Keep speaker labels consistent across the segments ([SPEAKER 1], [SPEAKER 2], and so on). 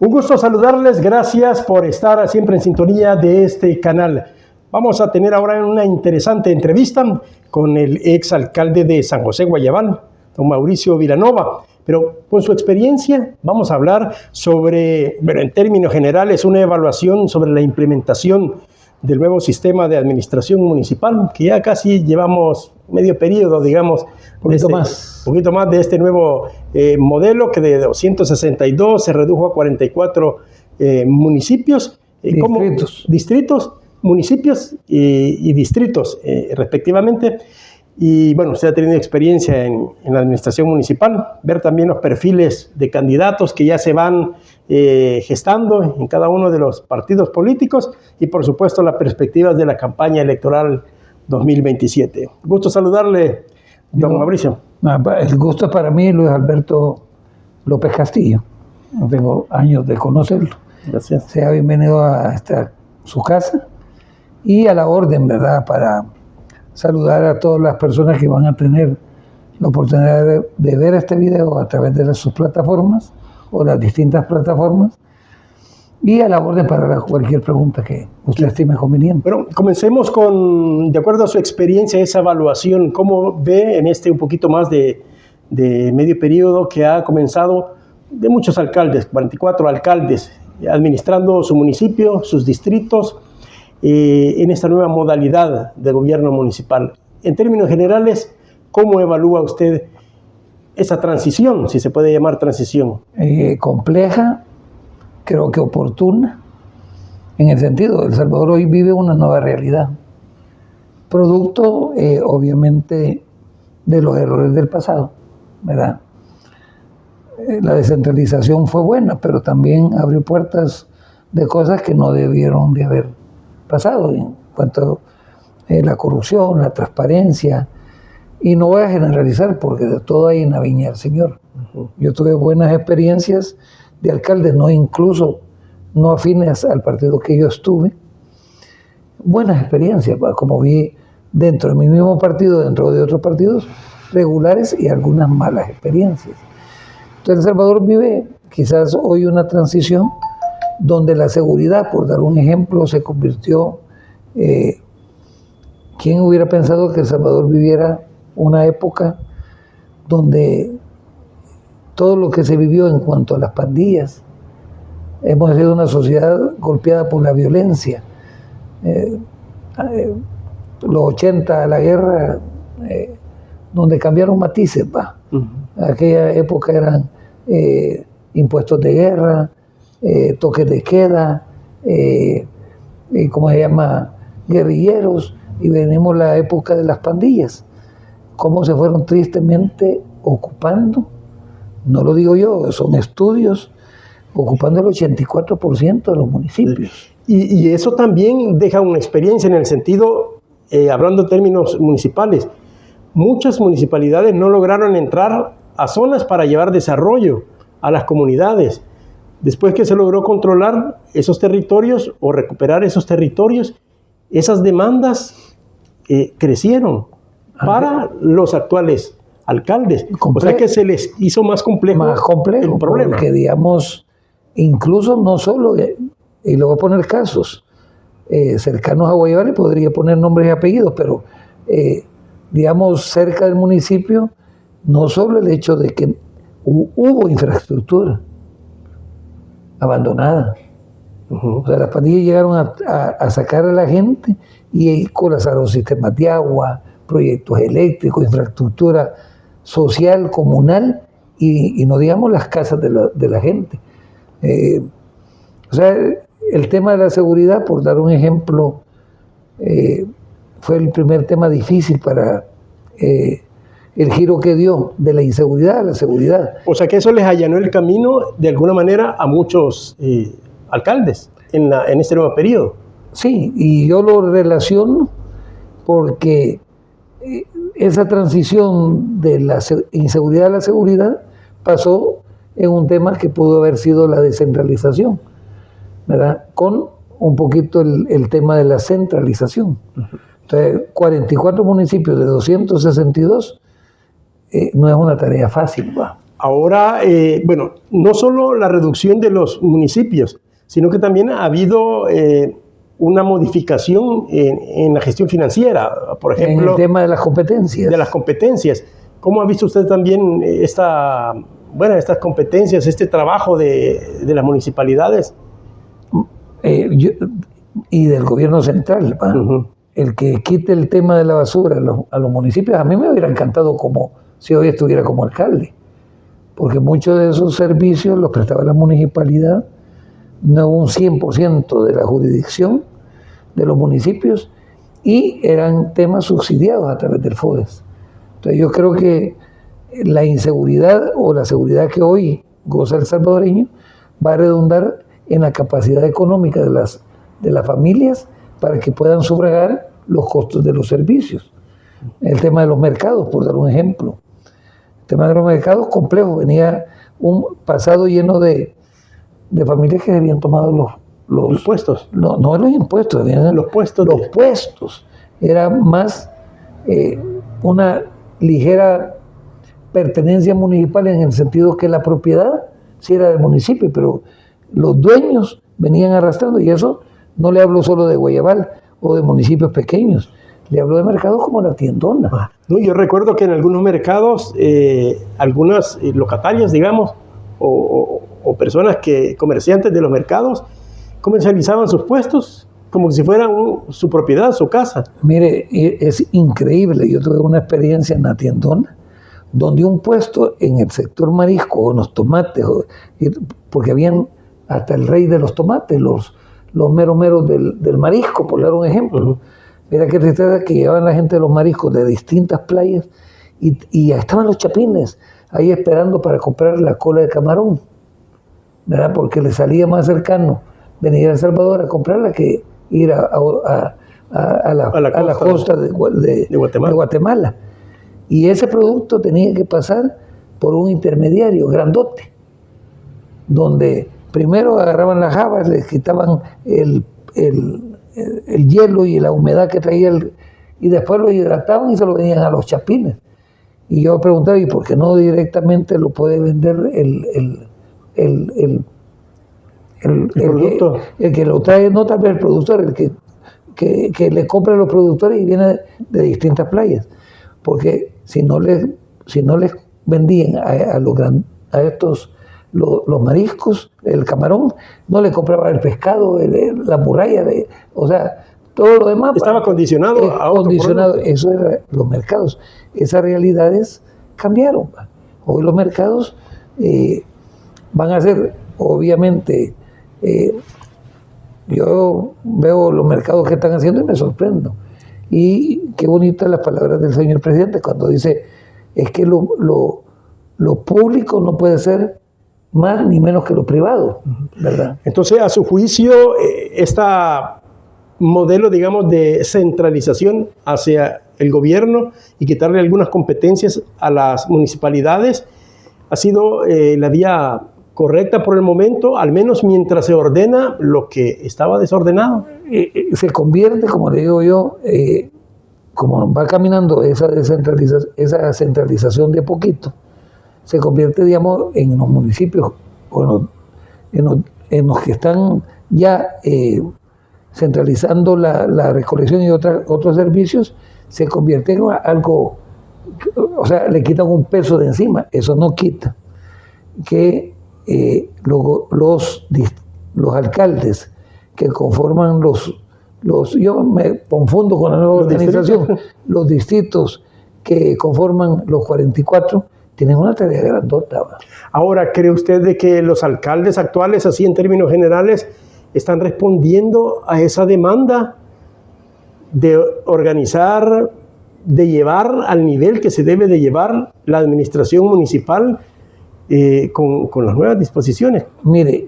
[SPEAKER 1] Un gusto saludarles, gracias por estar siempre en sintonía de este canal. Vamos a tener ahora una interesante entrevista con el exalcalde de San José Guayabal, don Mauricio Vilanova. Pero con su experiencia vamos a hablar sobre, en términos generales, una evaluación sobre la implementación del nuevo sistema de administración municipal, que ya casi llevamos medio periodo, digamos,
[SPEAKER 2] un poquito más
[SPEAKER 1] de este nuevo modelo, que de 262 se redujo a 44 municipios, distritos, municipios y distritos, respectivamente. Y bueno, usted ha tenido experiencia en la administración municipal, ver también los perfiles de candidatos que ya se van gestando en cada uno de los partidos políticos y por supuesto las perspectivas de la campaña electoral 2027. Gusto saludarle, don Mauricio.
[SPEAKER 2] El gusto es para mí, Luis Alberto López Castillo. No tengo años de conocerlo.
[SPEAKER 1] Gracias.
[SPEAKER 2] Sea bienvenido a su casa y a la orden, ¿verdad?, para saludar a todas las personas que van a tener la oportunidad de ver este video a través de sus plataformas o las distintas plataformas, y a la orden para cualquier pregunta que usted estime conveniente.
[SPEAKER 1] Bueno, comencemos con, de acuerdo a su experiencia, esa evaluación. ¿Cómo ve en un poquito más de medio periodo que ha comenzado de muchos alcaldes, 44 alcaldes, administrando su municipio, sus distritos, en esta nueva modalidad de gobierno municipal? En términos generales, ¿cómo evalúa usted esa transición, si se puede llamar transición?
[SPEAKER 2] Compleja, creo que oportuna, en el sentido, El Salvador hoy vive una nueva realidad, producto obviamente de los errores del pasado, ¿verdad? La descentralización fue buena, pero también abrió puertas de cosas que no debieron de haber pasado, en cuanto a la corrupción, la transparencia, y no voy a generalizar porque de todo hay en la viña del Señor. Yo tuve buenas experiencias de alcaldes, incluso no afines al partido que yo estuve, buenas experiencias, como vi dentro de mi mismo partido, dentro de otros partidos regulares, y algunas malas experiencias. Entonces El Salvador vive quizás hoy una transición donde la seguridad, por dar un ejemplo, se convirtió, ¿quién hubiera pensado que El Salvador viviera una época donde todo lo que se vivió en cuanto a las pandillas? Hemos sido una sociedad golpeada por la violencia. Los 80, la guerra, donde cambiaron matices, Aquella época eran impuestos de guerra, toques de queda, guerrilleros, y venimos la época de las pandillas, cómo se fueron tristemente ocupando, no lo digo yo, son estudios, ocupando el 84% de los municipios.
[SPEAKER 1] Y eso también deja una experiencia en el sentido, hablando en términos municipales, muchas municipalidades no lograron entrar a zonas para llevar desarrollo a las comunidades. Después que se logró controlar esos territorios o recuperar esos territorios, esas demandas crecieron para los actuales alcaldes. O sea que se les hizo más complejo el problema.
[SPEAKER 2] Porque, digamos, incluso no solo, y le voy a poner casos cercanos a Guayabal, y podría poner nombres y apellidos, pero digamos, cerca del municipio, no solo el hecho de que hubo infraestructura abandonada. O sea, las pandillas llegaron a sacar a la gente y colapsaron sistemas de agua, proyectos eléctricos, infraestructura social, comunal, y no digamos las casas de la gente. O sea, el tema de la seguridad, por dar un ejemplo, fue el primer tema difícil para el giro que dio de la inseguridad a la seguridad.
[SPEAKER 1] O sea que eso les allanó el camino de alguna manera a muchos alcaldes en este nuevo periodo.
[SPEAKER 2] Sí, y yo lo relaciono porque esa transición de la inseguridad a la seguridad pasó en un tema que pudo haber sido la descentralización, ¿verdad? Con un poquito el tema de la centralización. Entonces, 44 municipios de 262 no es una tarea fácil,
[SPEAKER 1] Ahora, bueno, no solo la reducción de los municipios, sino que también ha habido una modificación en la gestión financiera, por ejemplo.
[SPEAKER 2] En el tema de las competencias.
[SPEAKER 1] De las competencias. ¿Cómo ha visto usted también estas competencias, este trabajo de las municipalidades?
[SPEAKER 2] Y del gobierno central, el que quite el tema de la basura a los municipios, a mí me hubiera encantado como si hoy estuviera como alcalde, porque muchos de esos servicios los prestaba la municipalidad, no un 100% de la jurisdicción de los municipios, y eran temas subsidiados a través del FODES. Entonces yo creo que la inseguridad o la seguridad que hoy goza el salvadoreño va a redundar en la capacidad económica de las familias para que puedan sufragar los costos de los servicios. El tema de los mercados, por dar un ejemplo. El tema de los mercados complejo, venía un pasado lleno de familias que habían tomado los
[SPEAKER 1] puestos.
[SPEAKER 2] No los impuestos,
[SPEAKER 1] los puestos.
[SPEAKER 2] Los puestos. Era más una ligera pertenencia municipal en el sentido que la propiedad sí era del municipio, pero los dueños venían arrastrando, y eso no le hablo solo de Guayabal o de municipios pequeños, le hablo de mercados como la Tiendona.
[SPEAKER 1] No, yo recuerdo que en algunos mercados, algunas locatarias, digamos, o personas comerciantes de los mercados, comercializaban sus puestos como si fueran su propiedad, su casa.
[SPEAKER 2] Mire, es increíble. Yo tuve una experiencia en la Tiendona, donde un puesto en el sector marisco, o en los tomates, porque habían hasta el rey de los tomates, los meros del marisco, por dar un ejemplo. Mira qué tristeza que llevaban la gente de los mariscos de distintas playas, y estaban los chapines ahí esperando para comprar la cola de camarón, ¿verdad? Porque les salía más cercano venir a El Salvador a comprarla que ir a la costa de Guatemala. Y ese producto tenía que pasar por un intermediario grandote, donde primero agarraban las habas, les quitaban el hielo y la humedad que traía, y después lo hidrataban y se lo vendían a los chapines. Y yo preguntaba, ¿y por qué no directamente lo puede vender el
[SPEAKER 1] producto?
[SPEAKER 2] El que lo trae, no tal vez el productor, el que le compra a los productores y viene de distintas playas. Porque si no les vendían a estos los mariscos, el camarón, no le compraban el pescado, la muralla, o sea, todo lo demás.
[SPEAKER 1] Estaba condicionado a otro
[SPEAKER 2] condicionado. Eso era los mercados. Esas realidades cambiaron. Hoy los mercados van a ser, obviamente, yo veo los mercados que están haciendo y me sorprendo. Y qué bonitas las palabras del señor presidente cuando dice, es que lo público no puede ser más ni menos que lo privado, ¿verdad?
[SPEAKER 1] Entonces, a su juicio, este modelo, digamos, de centralización hacia el gobierno y quitarle algunas competencias a las municipalidades ha sido la vía correcta por el momento, al menos mientras se ordena lo que estaba desordenado.
[SPEAKER 2] Se convierte, como le digo yo, como va caminando esa centralización de poquito, se convierte, digamos, en los municipios, o en los que están ya centralizando la recolección y otros servicios, se convierte en algo, o sea, le quitan un peso de encima. Eso no quita que los alcaldes que conforman yo me confundo con la nueva organización, los distritos que conforman los 44, tienen una tarea grandota.
[SPEAKER 1] Ahora, ¿cree usted de que los alcaldes actuales, así en términos generales, están respondiendo a esa demanda de organizar, de llevar al nivel que se debe de llevar la administración municipal con las nuevas disposiciones?
[SPEAKER 2] Mire,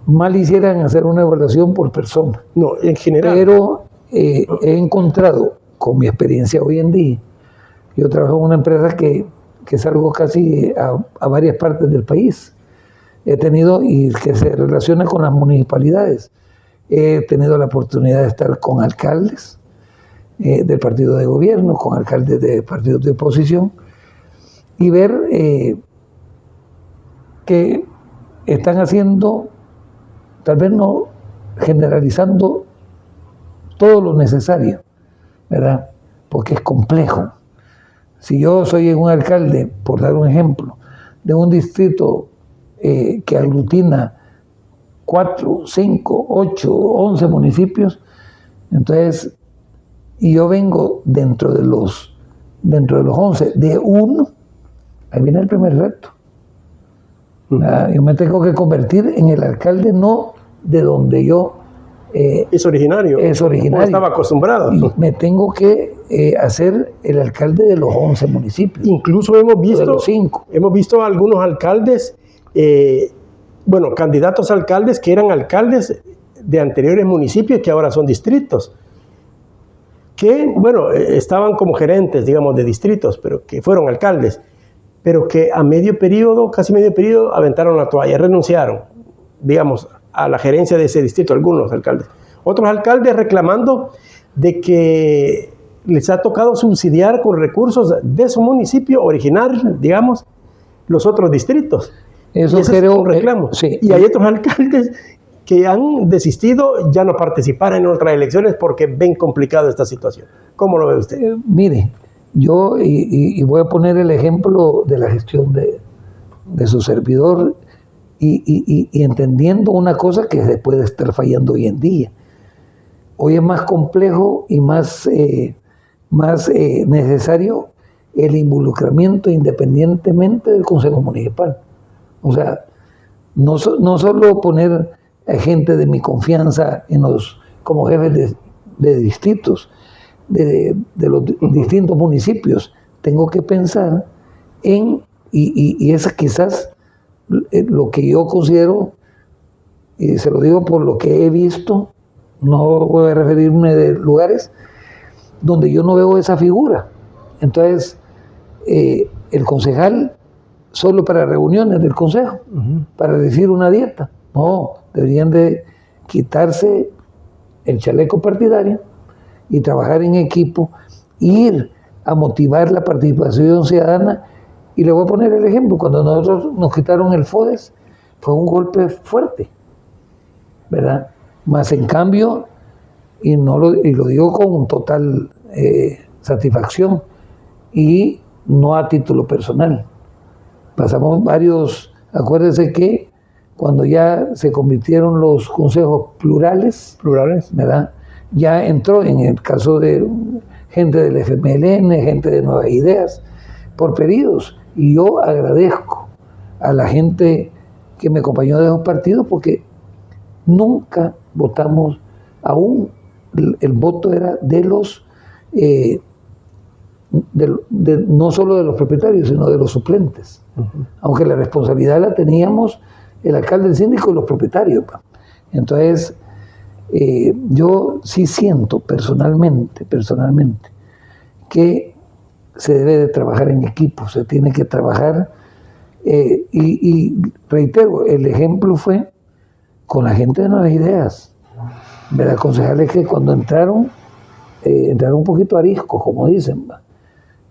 [SPEAKER 2] mal hicieran hacer una evaluación por persona.
[SPEAKER 1] No, en general.
[SPEAKER 2] Pero he encontrado, con mi experiencia hoy en día, yo trabajo en una empresa que salgo casi a varias partes del país. He tenido, y que se relaciona con las municipalidades, he tenido la oportunidad de estar con alcaldes del partido de gobierno, con alcaldes de partidos de oposición, y ver que están haciendo, tal vez no generalizando todo lo necesario, ¿verdad? Porque es complejo. Si yo soy un alcalde, por dar un ejemplo, de un distrito que aglutina 4, 5, 8, 11 municipios, entonces, y yo vengo dentro de los 11, de uno, ahí viene el primer reto. Yo me tengo que convertir en el alcalde no de donde yo
[SPEAKER 1] es originario.
[SPEAKER 2] No
[SPEAKER 1] estaba acostumbrado.
[SPEAKER 2] Y me tengo que hacer el alcalde de los 11 municipios.
[SPEAKER 1] Incluso hemos visto algunos alcaldes, candidatos a alcaldes que eran alcaldes de anteriores municipios que ahora son distritos. Que, estaban como gerentes, digamos, de distritos, pero que fueron alcaldes. Pero que a casi medio periodo, aventaron la toalla, renunciaron, digamos, a la gerencia de ese distrito, algunos alcaldes. Otros alcaldes reclamando de que les ha tocado subsidiar con recursos de su municipio original, digamos, los otros distritos.
[SPEAKER 2] Eso
[SPEAKER 1] es un reclamo.
[SPEAKER 2] Sí.
[SPEAKER 1] Y hay otros alcaldes que han desistido ya no participar en otras elecciones porque ven complicada esta situación. ¿Cómo lo ve usted?
[SPEAKER 2] Mire, yo, y voy a poner el ejemplo de la gestión de su servidor y entendiendo una cosa que se puede estar fallando hoy en día. Hoy es más complejo y más necesario el involucramiento independientemente del Consejo Municipal. O sea, no solo poner a gente de mi confianza como jefes de distritos, de los distintos municipios. Tengo que pensar en, y es quizás lo que yo considero, y se lo digo por lo que he visto, no voy a referirme de lugares donde yo no veo esa figura. Entonces, el concejal solo para reuniones del consejo, para decir una dieta. No, deberían de quitarse el chaleco partidario y trabajar en equipo, ir a motivar la participación ciudadana. Y le voy a poner el ejemplo, cuando nosotros nos quitaron el FODES, fue un golpe fuerte, ¿verdad? Más en cambio, y lo digo con total satisfacción, y no a título personal. Pasamos acuérdense que cuando ya se convirtieron los consejos plurales, ¿verdad? Ya entró en el caso de gente del FMLN, gente de Nuevas Ideas, por periodos. Y yo agradezco a la gente que me acompañó de esos partidos porque nunca votamos, aún el voto era de los, no solo de los propietarios, sino de los suplentes. Aunque la responsabilidad la teníamos el alcalde, el síndico y los propietarios. Entonces, yo sí siento personalmente que se debe de trabajar en equipo, se tiene que trabajar, y reitero, el ejemplo fue con la gente de Nuevas Ideas, ¿verdad? Concejales que cuando entraron un poquito ariscos, como dicen,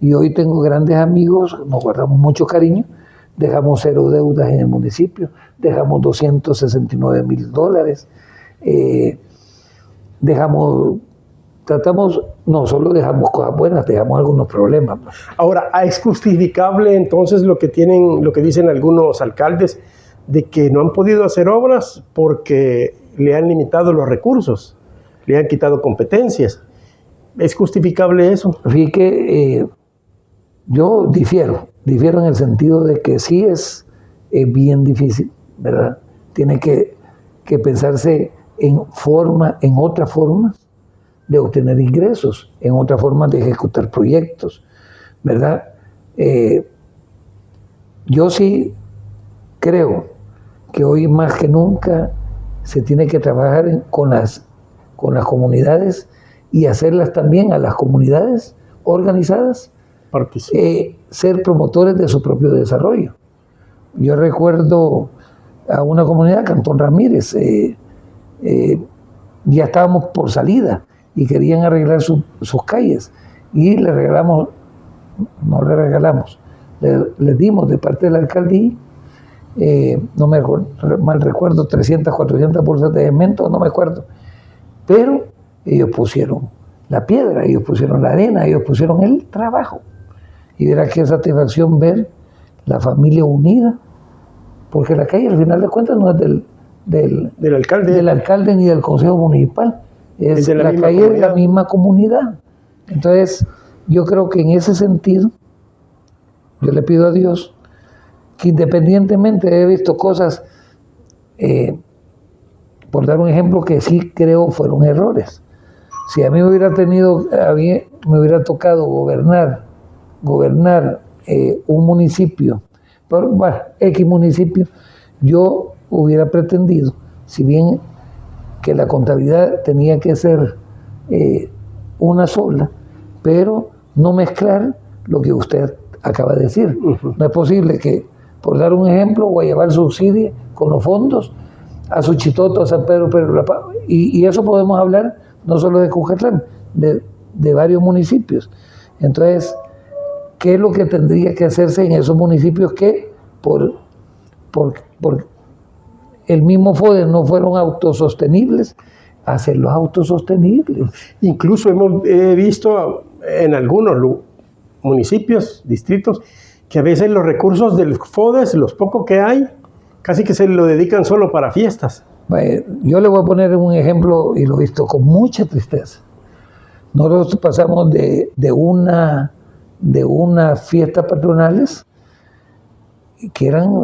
[SPEAKER 2] y hoy tengo grandes amigos, nos guardamos mucho cariño, dejamos 0 deudas en el municipio, dejamos $269,000, no solo dejamos cosas buenas, dejamos algunos problemas.
[SPEAKER 1] Ahora, ¿es justificable entonces lo que dicen algunos alcaldes de que no han podido hacer obras porque le han limitado los recursos, le han quitado competencias? ¿Es justificable eso?
[SPEAKER 2] Fíjate que yo difiero en el sentido de que sí es bien difícil, ¿verdad? Tiene que pensarse en otras formas de obtener ingresos, en otras formas de ejecutar proyectos, ¿verdad? Yo sí creo que hoy más que nunca se tiene que trabajar con las comunidades y hacerlas también a las comunidades organizadas ser promotores de su propio desarrollo. Yo recuerdo a una comunidad, Cantón Ramírez, ya estábamos por salida y querían arreglar sus calles y les dimos de parte de la alcaldía no me mal recuerdo, 300, 400 bolsas de cemento, no me acuerdo. Pero ellos pusieron la piedra, ellos pusieron la arena, ellos pusieron el trabajo. Y era qué satisfacción ver la familia unida, porque la calle al final de cuentas no es del alcalde ni del consejo municipal, es de la calle de la misma comunidad. Entonces, yo creo que en ese sentido, yo le pido a Dios que independientemente he visto cosas, por dar un ejemplo que sí creo fueron errores. Si a mí me hubiera tocado gobernar un municipio, X municipio, yo hubiera pretendido, si bien que la contabilidad tenía que ser una sola, pero no mezclar lo que usted acaba de decir. No es posible que, por dar un ejemplo, Guayabal subsidie con los fondos a Suchitoto, a San Pedro, y eso podemos hablar no solo de Cucatlán, de varios municipios. Entonces, ¿qué es lo que tendría que hacerse en esos municipios que por el mismo FODE no fueron autosostenibles? Hacerlos autosostenibles.
[SPEAKER 1] Incluso hemos visto en algunos municipios, distritos, que a veces los recursos del FODES, los pocos que hay, casi que se lo dedican solo para fiestas.
[SPEAKER 2] Yo le voy a poner un ejemplo y lo he visto con mucha tristeza. Nosotros pasamos de unas fiestas patronales que eran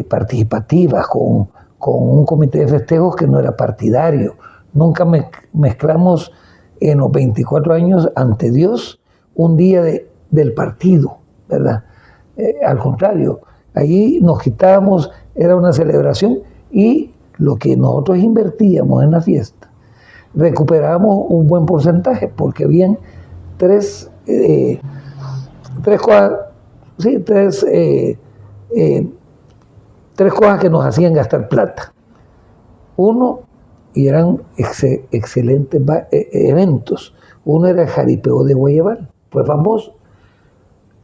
[SPEAKER 2] participativas, con un comité de festejos que no era partidario. Nunca mezclamos en los 24 años ante Dios un día del partido, ¿verdad? Al contrario, allí nos quitábamos, era una celebración, y lo que nosotros invertíamos en la fiesta, recuperábamos un buen porcentaje, porque habían tres cosas que nos hacían gastar plata. Uno, y eran excelentes eventos. Uno era el jaripeo de Guayabal, fue famoso.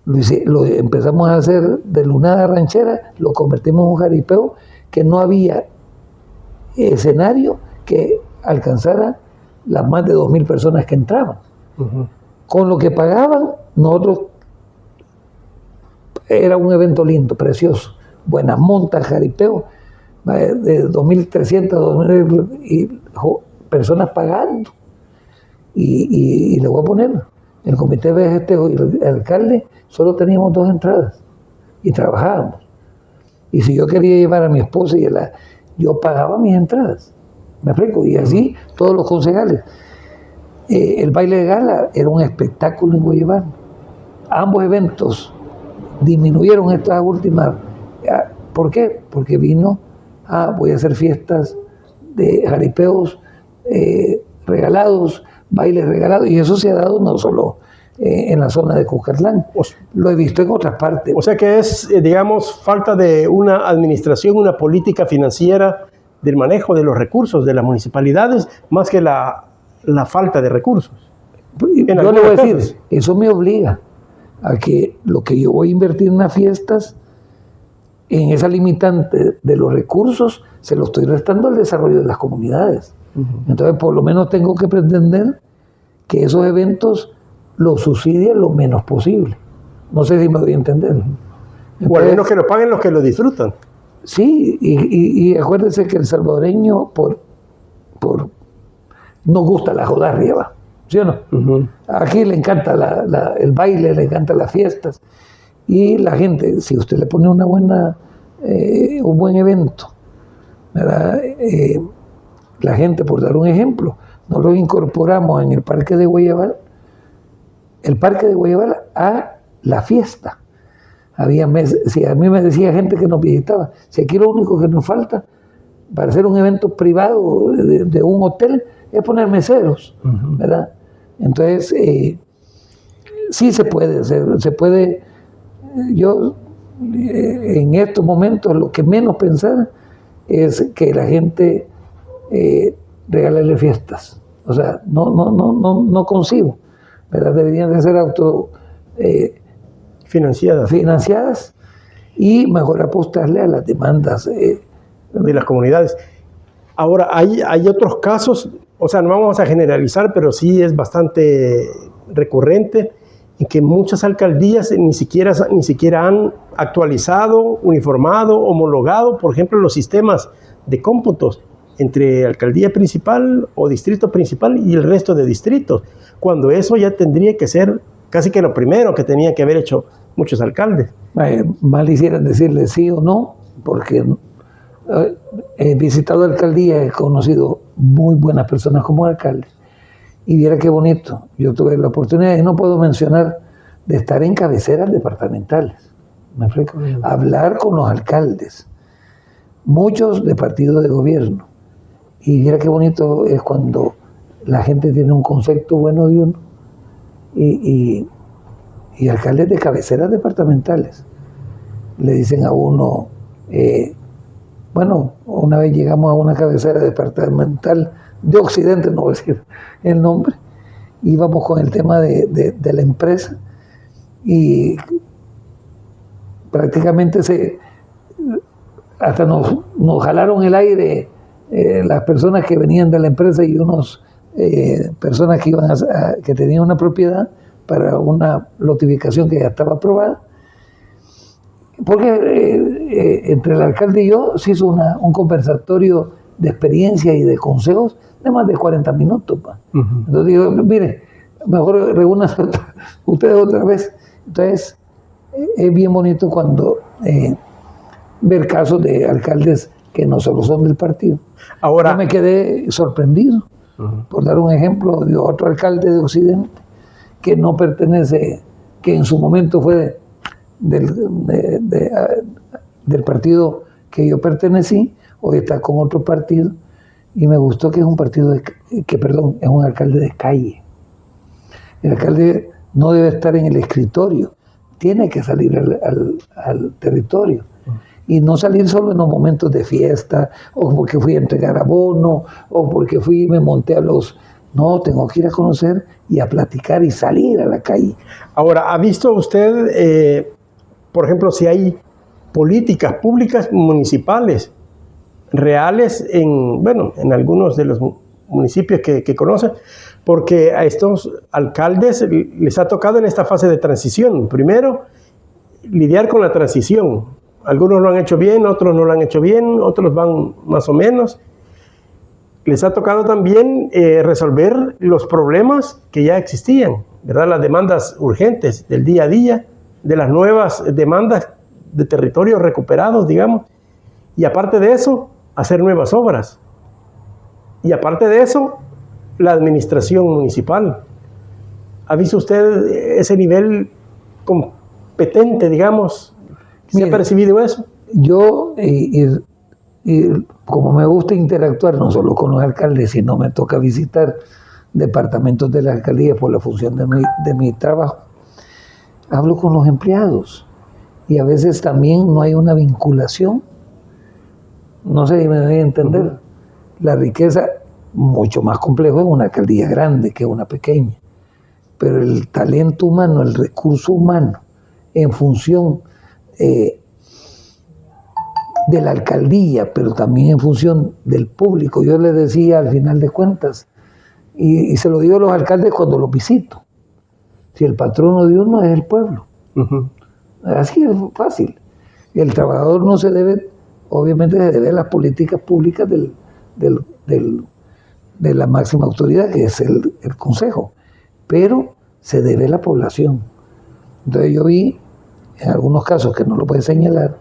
[SPEAKER 2] Lo empezamos a hacer de lunada ranchera, lo convertimos en un jaripeo que no había escenario que alcanzara las más de 2,000 personas que entraban. Con lo que pagaban, nosotros era un evento lindo, precioso. Buenas montas, jaripeo, de 2.300, 2.000 personas pagando. Y le voy a poner, el comité de festejo y el alcalde solo teníamos 2 entradas y trabajábamos. Y si yo quería llevar a mi esposa yo pagaba mis entradas, ¿me explico? Y así todos los concejales. El baile de gala era un espectáculo en Guayabal. Ambos eventos disminuyeron estas últimas. ¿Por qué? Porque voy a hacer fiestas de jaripeos regalados, bailes regalados, y eso se ha dado no solo en la zona de Cucatlán, lo he visto en otras partes.
[SPEAKER 1] O sea que es, digamos, falta de una administración, una política financiera del manejo de los recursos de las municipalidades, más que la falta de recursos.
[SPEAKER 2] Yo le voy a decir, eso me obliga a que lo que yo voy a invertir en las fiestas, en esa limitante de los recursos, se lo estoy restando al desarrollo de las comunidades. Entonces, por lo menos tengo que pretender que esos eventos los subsidien lo menos posible. No sé si me doy a entender. Entonces,
[SPEAKER 1] o al menos que lo paguen los que lo disfrutan.
[SPEAKER 2] Sí, y acuérdense que el salvadoreño nos gusta la jodarria, ¿va? ¿Sí o no? Aquí le encanta el baile, le encantan las fiestas. Y la gente, si usted le pone un buen evento, ¿verdad? La gente, por dar un ejemplo, nosotros incorporamos en el Parque de Guayabal a la fiesta. Si a mí me decía gente que nos visitaba, si aquí lo único que nos falta para hacer un evento privado de un hotel es poner meseros, ¿verdad? Entonces, sí se puede hacer, se puede. Yo, en estos momentos, lo que menos pensar es que la gente regale fiestas. O sea, no concibo, ¿verdad? Deberían de ser financiadas y mejor apostarle a las demandas
[SPEAKER 1] de las comunidades. Ahora, hay otros casos, o sea, no vamos a generalizar, pero sí es bastante recurrente, en que muchas alcaldías ni siquiera han actualizado, uniformado, homologado, por ejemplo, los sistemas de cómputos entre alcaldía principal o distrito principal y el resto de distritos, cuando eso ya tendría que ser casi que lo primero que tenían que haber hecho muchos alcaldes.
[SPEAKER 2] Mal hicieran decirle sí o no, porque he visitado alcaldías, he conocido muy buenas personas como alcaldes, y viera qué bonito. Yo tuve la oportunidad, y no puedo mencionar, de estar en cabeceras departamentales. ¿Me explico? Hablar con los alcaldes, muchos de partidos de gobierno. Y mira qué bonito es cuando la gente tiene un concepto bueno de uno y alcaldes de cabeceras departamentales le dicen a uno, bueno, una vez llegamos a una cabecera departamental de Occidente, no voy a decir el nombre, íbamos con el tema de la empresa y prácticamente hasta nos jalaron el aire las personas que venían de la empresa y unos personas que iban que tenían una propiedad para una lotificación que ya estaba aprobada, porque entre el alcalde y yo se hizo un conversatorio de experiencia y de consejos de más de 40 minutos. Entonces digo, mire, mejor reúnanse ustedes otra vez. Entonces es bien bonito cuando ver casos de alcaldes que no solo son del partido. Ahora, yo me quedé sorprendido, por dar un ejemplo de otro alcalde de Occidente que no pertenece, que en su momento fue del partido que yo pertenecí, hoy está con otro partido, y me gustó que es un partido es un alcalde de calle. El alcalde no debe estar en el escritorio, tiene que salir al territorio. Y no salir solo en los momentos de fiesta, o porque fui a entregar abono, o porque fui y me monté a los... No, tengo que ir a conocer y a platicar y salir a la calle.
[SPEAKER 1] Ahora, ¿ha visto usted, por ejemplo, si hay políticas públicas municipales reales en algunos de los municipios que conocen? Porque a estos alcaldes les ha tocado en esta fase de transición, primero, lidiar con la transición. Algunos lo han hecho bien, otros no lo han hecho bien, otros van más o menos. Les ha tocado también resolver los problemas que ya existían, ¿verdad? Las demandas urgentes del día a día, de las nuevas demandas de territorios recuperados, digamos. Y aparte de eso, hacer nuevas obras. Y aparte de eso, la administración municipal. ¿Ha visto usted ese nivel competente, digamos? ¿Se ha percibido eso?
[SPEAKER 2] Yo, como me gusta interactuar no solo con los alcaldes, sino me toca visitar departamentos de la alcaldía por la función de mi trabajo, hablo con los empleados y a veces también no hay una vinculación. No sé si me voy a entender. La riqueza, mucho más complejo en una alcaldía grande que una pequeña, pero el talento humano, el recurso humano, en función de la alcaldía, pero también en función del público. Yo les decía al final de cuentas, y se lo digo a los alcaldes cuando los visito, si el patrono de uno es el pueblo. Así es fácil. El trabajador no se debe, obviamente se debe a las políticas públicas de la máxima autoridad, que es el consejo, pero se debe a la población. Entonces yo vi en algunos casos, que no lo puede señalar,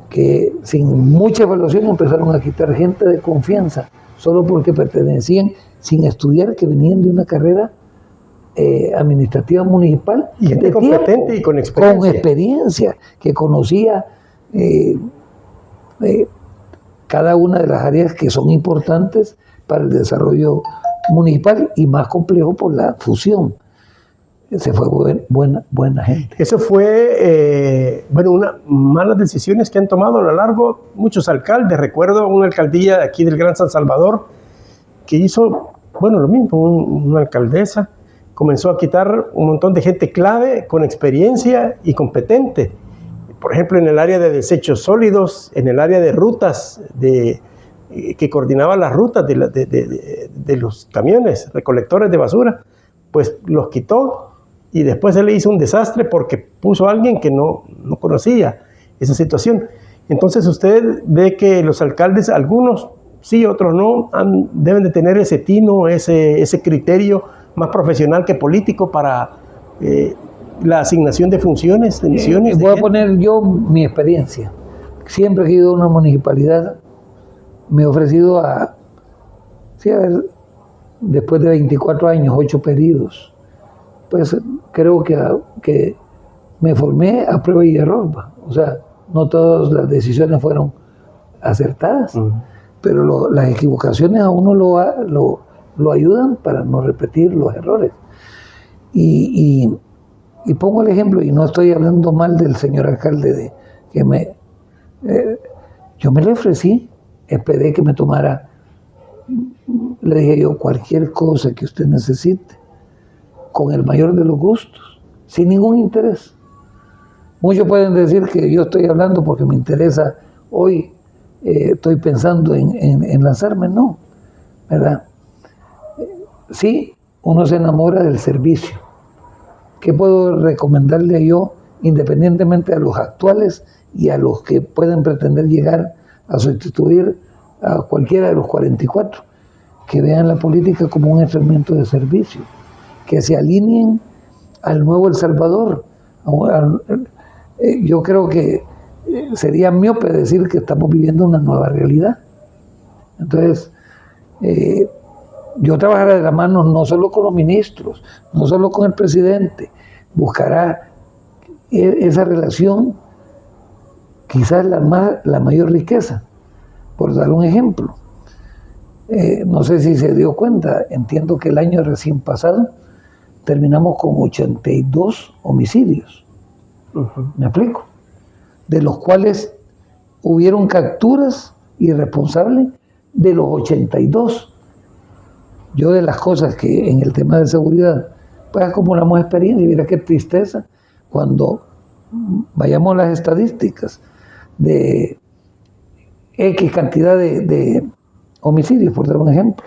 [SPEAKER 2] que sin mucha evaluación empezaron a quitar gente de confianza, solo porque pertenecían, sin estudiar, que venían de una carrera administrativa municipal.
[SPEAKER 1] Y gente competente y con experiencia.
[SPEAKER 2] Con experiencia, que conocía cada una de las áreas que son importantes para el desarrollo municipal y más complejo por la fusión. Se fue buena gente.
[SPEAKER 1] Eso fue, unas malas decisiones que han tomado a lo largo muchos alcaldes. Recuerdo una alcaldía de aquí del Gran San Salvador que hizo, lo mismo, una alcaldesa comenzó a quitar un montón de gente clave, con experiencia y competente, por ejemplo, en el área de desechos sólidos, en el área de rutas, que coordinaba las rutas de los camiones recolectores de basura, pues los quitó y después se le hizo un desastre porque puso a alguien que no conocía esa situación. Entonces usted ve que los alcaldes, algunos sí, otros no, deben de tener ese tino, ese criterio más profesional que político para la asignación de funciones, de misiones.
[SPEAKER 2] Voy a poner yo mi experiencia. Siempre que he ido a una municipalidad, me he ofrecido a ver, después de 24 años, 8 periodos, pues creo que me formé a prueba y error. O sea, no todas las decisiones fueron acertadas, pero las equivocaciones a uno lo ayudan para no repetir los errores. Y pongo el ejemplo, y no estoy hablando mal del señor alcalde, yo me le ofrecí, esperé que me tomara, le dije yo, cualquier cosa que usted necesite, con el mayor de los gustos, sin ningún interés. Muchos pueden decir que yo estoy hablando porque me interesa hoy, estoy pensando en lanzarme, no, ¿verdad? Sí, uno se enamora del servicio. ¿Qué puedo recomendarle yo, independientemente a los actuales y a los que pueden pretender llegar a sustituir a cualquiera de los 44? Que vean la política como un instrumento de servicio, que se alineen al nuevo El Salvador. Yo creo que sería miope decir que estamos viviendo una nueva realidad. Entonces, yo trabajaré de la mano no solo con los ministros, no solo con el presidente, buscará esa relación, quizás la mayor riqueza. Por dar un ejemplo, no sé si se dio cuenta, entiendo que el año recién pasado terminamos con 82 homicidios. ¿Me explico? De los cuales hubieron capturas irresponsables de los 82. Yo, de las cosas que en el tema de seguridad, pues acumulamos experiencia, y mira qué tristeza cuando vayamos a las estadísticas de X cantidad de homicidios, por dar un ejemplo,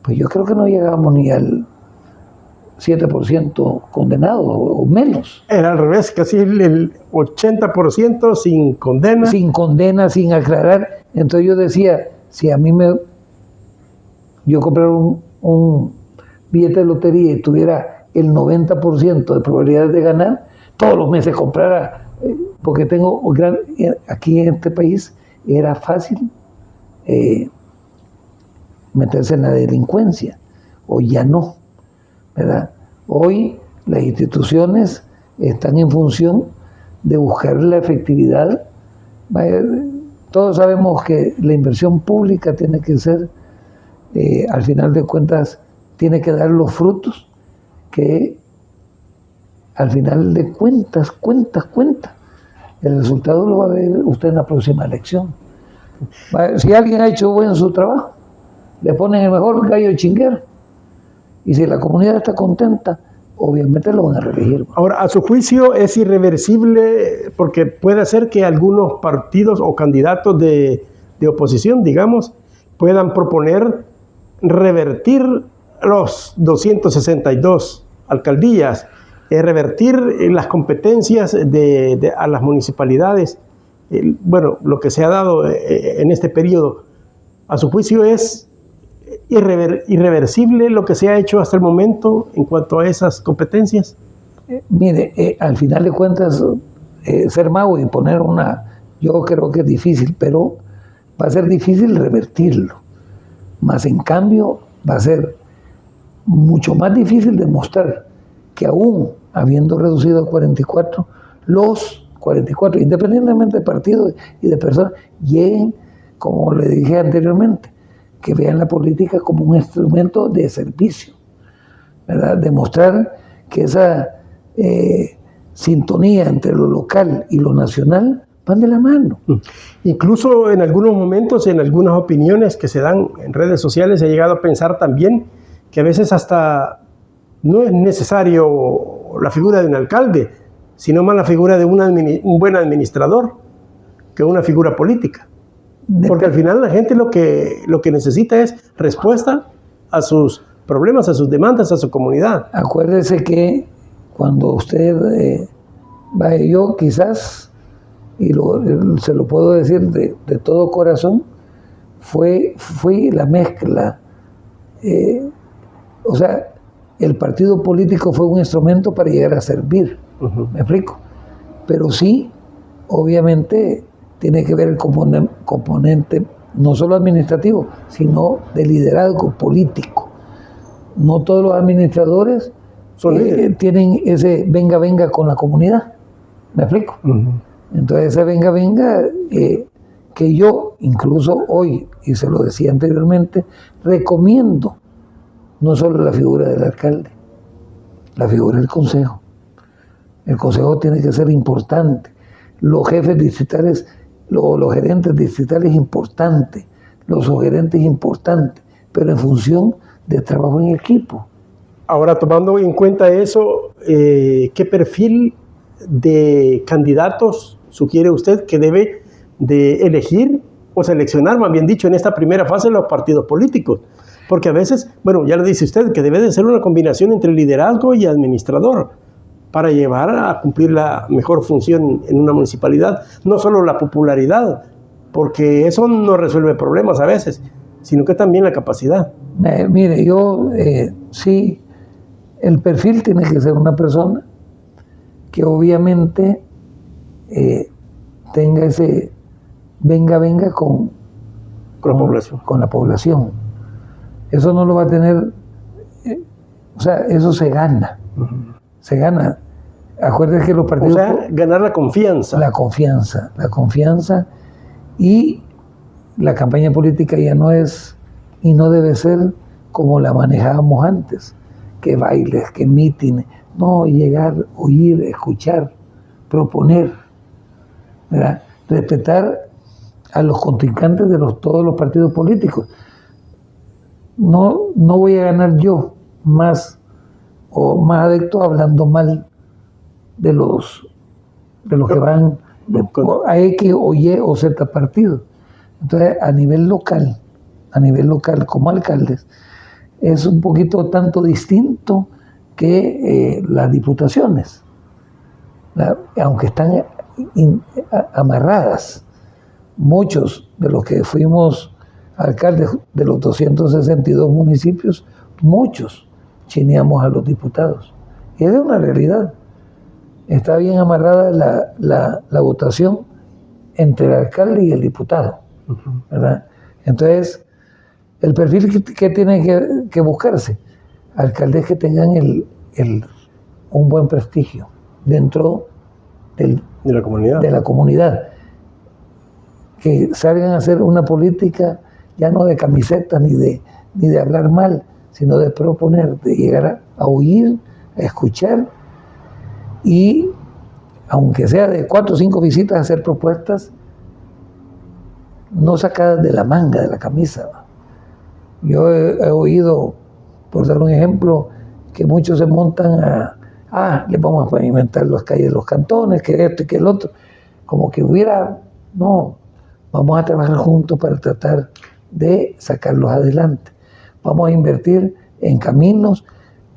[SPEAKER 2] pues yo creo que no llegamos ni al 7% condenados o menos.
[SPEAKER 1] Era al revés, casi el 80% sin condena.
[SPEAKER 2] Sin condena, sin aclarar. Entonces yo decía, si a mí yo comprara un billete de lotería y tuviera el 90% de probabilidades de ganar, todos los meses comprara, porque tengo aquí en este país era fácil meterse en la delincuencia, o ya no, ¿verdad? Hoy las instituciones están en función de buscar la efectividad. Todos sabemos que la inversión pública tiene que ser, al final de cuentas, tiene que dar los frutos que al final de cuentas, el resultado lo va a ver usted en la próxima elección. Si alguien ha hecho bueno su trabajo, le ponen el mejor gallo chinguero. Y si la comunidad está contenta, obviamente lo van a reelegir.
[SPEAKER 1] Ahora, a su juicio es irreversible, porque puede ser que algunos partidos o candidatos de oposición, digamos, puedan proponer revertir los 262 alcaldías, revertir las competencias a las municipalidades. Bueno, lo que se ha dado en este periodo, a su juicio es irreversible lo que se ha hecho hasta el momento en cuanto a esas competencias.
[SPEAKER 2] Mire, al final de cuentas, ser mago y poner yo creo que es difícil, pero va a ser difícil revertirlo. Más en cambio, va a ser mucho más difícil demostrar que aún habiendo reducido a 44, los 44, independientemente de partidos y de personas, lleguen, como le dije anteriormente, que vean la política como un instrumento de servicio, ¿verdad? Demostrar que esa sintonía entre lo local y lo nacional van de la mano.
[SPEAKER 1] Incluso en algunos momentos, en algunas opiniones que se dan en redes sociales, he llegado a pensar también que a veces hasta no es necesario la figura de un alcalde, sino más la figura de un buen administrador que una figura política. Porque al final la gente lo que necesita es respuesta a sus problemas, a sus demandas, a su comunidad.
[SPEAKER 2] Acuérdese que cuando usted yo quizás, y se lo puedo decir de todo corazón, fue la mezcla. O sea, el partido político fue un instrumento para llegar a servir. ¿Me explico? Pero sí, obviamente, tiene que ver el componente no solo administrativo, sino de liderazgo político. No todos los administradores tienen ese venga con la comunidad. ¿Me explico? Entonces ese venga, que yo incluso hoy, y se lo decía anteriormente, recomiendo no solo la figura del alcalde, la figura del consejo. El consejo tiene que ser importante. Los jefes distritales, los gerentes distritales importantes, los subgerentes importantes, pero en función del trabajo en equipo.
[SPEAKER 1] Ahora, tomando en cuenta eso, ¿qué perfil de candidatos sugiere usted que debe de elegir o seleccionar, más bien dicho, en esta primera fase los partidos políticos? Porque a veces, bueno, ya lo dice usted, que debe de ser una combinación entre liderazgo y administrador para llevar a cumplir la mejor función en una municipalidad. No solo la popularidad, porque eso no resuelve problemas a veces, sino que también la capacidad.
[SPEAKER 2] Mire, yo sí, el perfil tiene que ser una persona que obviamente tenga ese venga con la población. Eso no lo va a tener, o sea, eso se gana. Se gana. Acuérdense que los partidos...
[SPEAKER 1] O sea, ganar la confianza.
[SPEAKER 2] La confianza y la campaña política ya no es y no debe ser como la manejábamos antes, que bailes, que mítines. No, llegar, oír, escuchar, proponer, ¿verdad? Respetar a los contrincantes de todos los partidos políticos. No voy a ganar yo más adeptos hablando mal de los que van a X o Y o Z partido. Entonces, a nivel local, como alcaldes, es un poquito tanto distinto que las diputaciones, aunque están amarradas. Muchos de los que fuimos alcaldes de los 262 municipios, muchos chineamos a los diputados. Y es una realidad. Está bien amarrada la votación entre el alcalde y el diputado, ¿verdad? Entonces, el perfil que tiene que buscarse, alcaldes que tengan un buen prestigio dentro de la comunidad, que salgan a hacer una política ya no de camisetas ni de hablar mal, sino de proponer, de llegar a oír, a escuchar, y aunque sea de 4 o 5 visitas, hacer propuestas no sacadas de la manga, de la camisa. Yo he oído, por dar un ejemplo, que muchos se montan le vamos a pavimentar las calles de los cantones, que esto y que el otro, como que vamos a trabajar juntos para tratar de sacarlos adelante. Vamos a invertir en caminos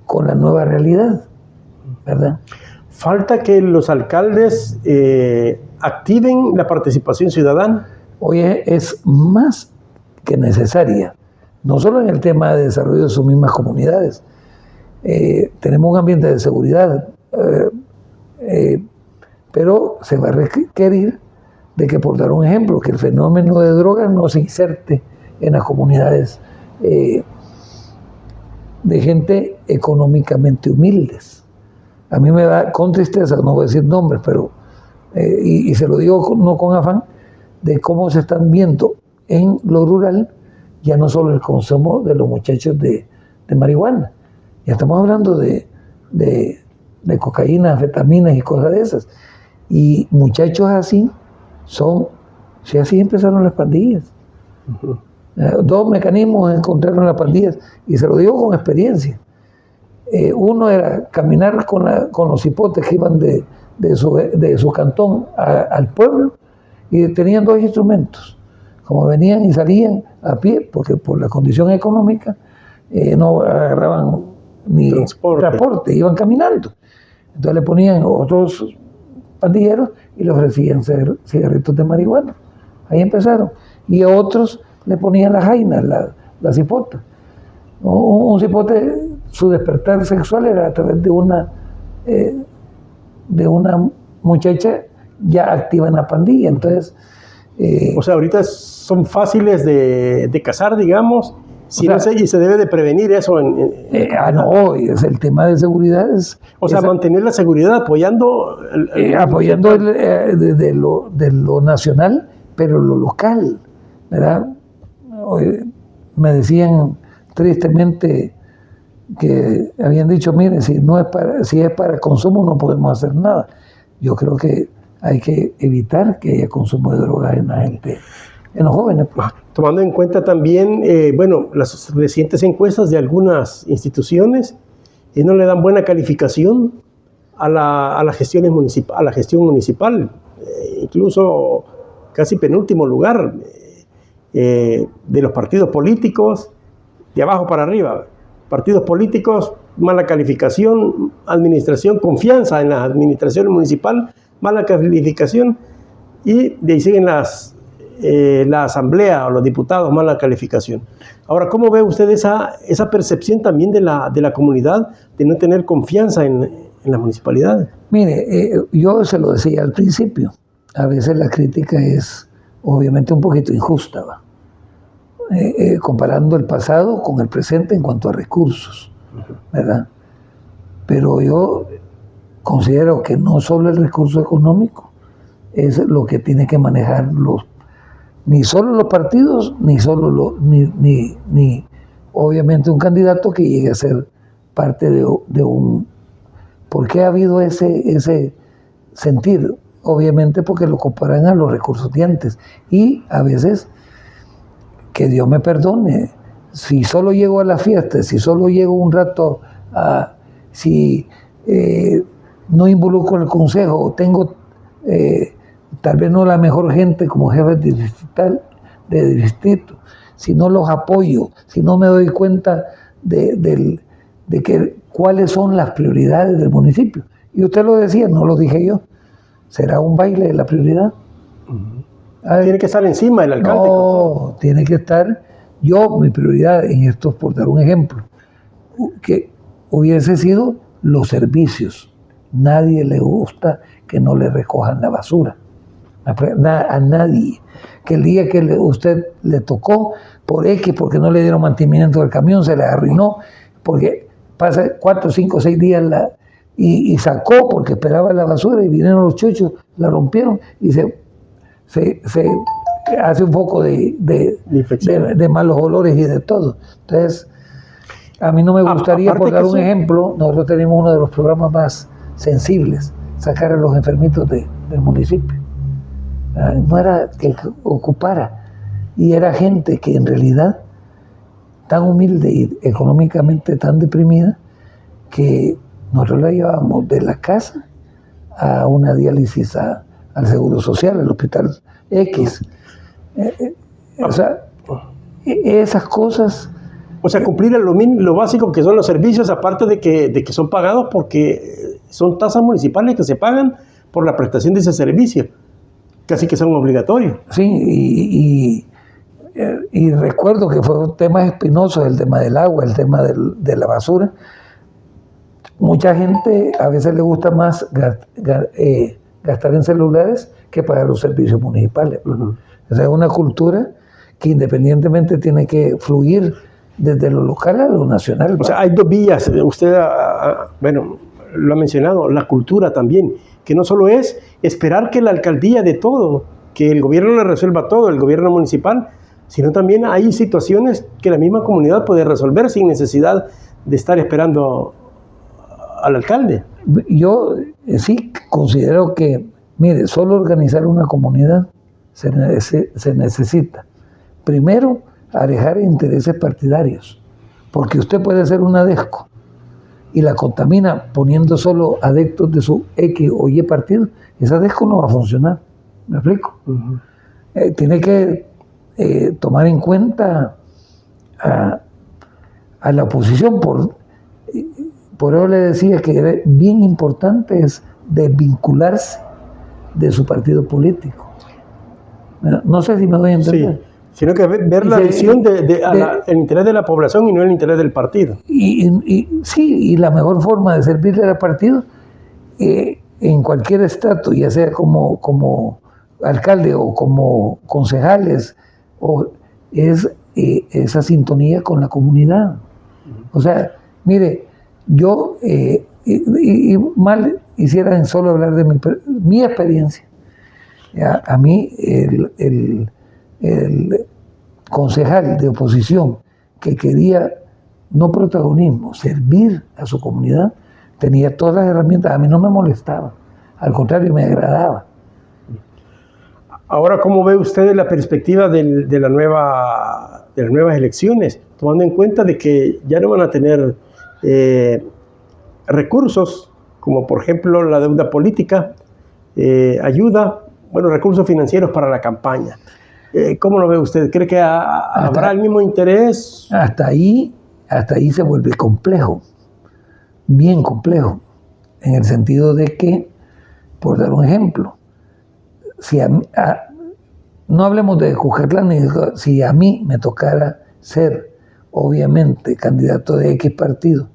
[SPEAKER 2] con la nueva realidad, ¿verdad?
[SPEAKER 1] Falta que los alcaldes activen la participación ciudadana.
[SPEAKER 2] Hoy es más que necesaria, no solo en el tema de desarrollo de sus mismas comunidades. Tenemos un ambiente de seguridad, pero se va a requerir de que, por dar un ejemplo, que el fenómeno de drogas no se inserte en las comunidades de gente económicamente humildes. A mí me da con tristeza, no voy a decir nombres, pero y se lo digo no con afán, de cómo se están viendo en lo rural ya no solo el consumo de los muchachos de marihuana, ya estamos hablando de cocaína, anfetaminas y cosas de esas. Y muchachos así así empezaron las pandillas. Dos mecanismos encontraron las pandillas, y se lo digo con experiencia. Uno era caminar con los hipotes que iban de de su cantón al pueblo, y tenían 2 instrumentos. Como venían y salían a pie, porque por la condición económica no agarraban ni transporte, iban caminando. Entonces le ponían otros pandilleros y le ofrecían cigarritos de marihuana. Ahí empezaron. Y a otros le ponían las jainas, la cipota. Un cipote, su despertar sexual era a través de una muchacha ya activa en la pandilla. Entonces,
[SPEAKER 1] o sea, ahorita son fáciles de cazar, digamos, y se debe de prevenir eso.
[SPEAKER 2] No, es el tema de seguridad.
[SPEAKER 1] Mantener la seguridad apoyando...
[SPEAKER 2] apoyando de lo nacional, pero lo local, ¿verdad? Me decían tristemente que habían dicho, mire, si es para consumo no podemos hacer nada. Yo creo que hay que evitar que haya consumo de drogas en la gente, en los jóvenes. Pues.
[SPEAKER 1] Tomando en cuenta también, las recientes encuestas de algunas instituciones no le dan buena calificación a la gestión municipal, incluso casi penúltimo lugar de los partidos políticos, de abajo para arriba. Partidos políticos, mala calificación, administración, confianza en la administración municipal, mala calificación, y de ahí siguen la asamblea o los diputados, mala calificación. Ahora, ¿cómo ve usted esa percepción también de la comunidad de no tener confianza en las municipalidades?
[SPEAKER 2] Mire, yo se lo decía al principio, a veces la crítica es obviamente un poquito injusta, ¿va? Comparando el pasado con el presente en cuanto a recursos, ¿verdad? Pero yo considero que no solo el recurso económico es lo que tiene que manejar ni solo los partidos, ni obviamente un candidato que llegue a ser parte de un... ¿Por qué ha habido ese sentir? Obviamente porque lo comparan a los recursos de antes. Y a veces, que Dios me perdone, si solo llego a la fiesta, si solo llego un rato si no involucro el consejo, tengo tal vez no la mejor gente como jefe de distrito, si no los apoyo, si no me doy cuenta de que cuáles son las prioridades del municipio. Y usted lo decía, no lo dije yo. ¿Será un baile de la prioridad?
[SPEAKER 1] Tiene que estar encima del alcalde.
[SPEAKER 2] No, tiene que estar mi prioridad en esto, por dar un ejemplo, que hubiese sido los servicios. Nadie le gusta que no le recojan la basura. A nadie. Que el día que usted le tocó, porque no le dieron mantenimiento del camión, se le arruinó, porque pasa 4, 5, 6 días y sacó porque esperaba la basura y vinieron los chuchos, la rompieron y se hace un poco de malos olores y de todo. Entonces, a mí no me gustaría, por dar un ejemplo, nosotros tenemos uno de los programas más sensibles, sacar a los enfermitos del municipio. No era que ocupara, y era gente que en realidad tan humilde y económicamente tan deprimida que nosotros la llevábamos de la casa a una diálisis al Seguro Social, al Hospital X. Esas cosas...
[SPEAKER 1] O sea, cumplir lo básico que son los servicios, aparte de que son pagados porque son tasas municipales que se pagan por la prestación de ese servicio. Casi que son obligatorios.
[SPEAKER 2] Sí, y recuerdo que fue un tema espinoso, el tema del agua, el tema de la basura. Mucha gente a veces le gusta más gastar en celulares que pagar los servicios municipales.
[SPEAKER 1] Uh-huh.
[SPEAKER 2] O sea, es una cultura que independientemente tiene que fluir desde lo local a lo nacional.
[SPEAKER 1] O sea, hay 2 vías. Usted, lo ha mencionado, la cultura también, que no solo es esperar que la alcaldía de todo, que el gobierno le resuelva todo, el gobierno municipal, sino también hay situaciones que la misma comunidad puede resolver sin necesidad de estar esperando al alcalde.
[SPEAKER 2] Yo sí considero que, mire, solo organizar una comunidad se necesita, primero, alejar intereses partidarios, porque usted puede ser una DESCO y la contamina poniendo solo adeptos de su X o Y partido, esa DESCO no va a funcionar. ¿Me explico? Tiene que tomar en cuenta a la oposición. Por eso le decía que era bien importante es desvincularse de su partido político. No sé si me doy a entender.
[SPEAKER 1] Sí, sino que ver la visión el interés de la población y no el interés del partido.
[SPEAKER 2] Sí, y la mejor forma de servirle al partido en cualquier estrato, ya sea como alcalde o como concejales, es esa sintonía con la comunidad. O sea, mire, yo y mal hiciera en solo hablar de mi experiencia. A mí el concejal de oposición que quería no protagonismo, servir a su comunidad, tenía todas las herramientas. A mí no me molestaba, al contrario, me agradaba.
[SPEAKER 1] Ahora, ¿cómo ve usted la perspectiva de las nuevas elecciones? Tomando en cuenta de que ya no van a tener recursos, como por ejemplo la deuda política, ayuda, recursos financieros para la campaña. ¿Cómo lo ve usted? ¿Cree que habrá el mismo interés?
[SPEAKER 2] Hasta ahí se vuelve complejo, bien complejo, en el sentido de que, por dar un ejemplo, no hablemos de Cujatlán, si a mí me tocara ser, obviamente, candidato de X partido